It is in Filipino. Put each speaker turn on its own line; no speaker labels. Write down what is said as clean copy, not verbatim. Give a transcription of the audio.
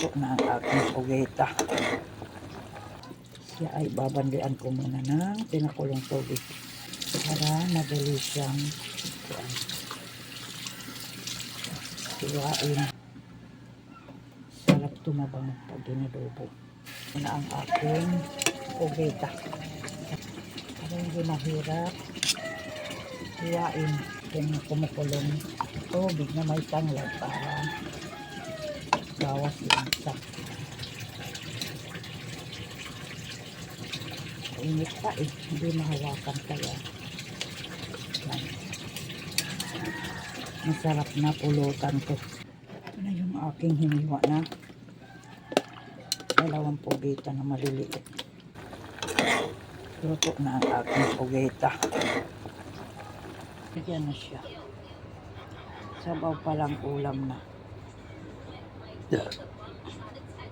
Ito na ang aking pugita. Siya ay babandian ko muna ng pinakulong tubig para madali siyang hiwain. Sarap tumabang pag dinadobo. Ito na ang aking pugita. Para hindi mahirap hiwain yung kumukulong tubig na may tanglad para bawas lansa. Init pa hindi mahawakan kaya yan. Masarap na pulutan to. Ito na yung aking hiniwa na dalawang pugita na maliliit. Luto na ang aking pugita. Bigyan na siya. Sabaw pa lang ulam na.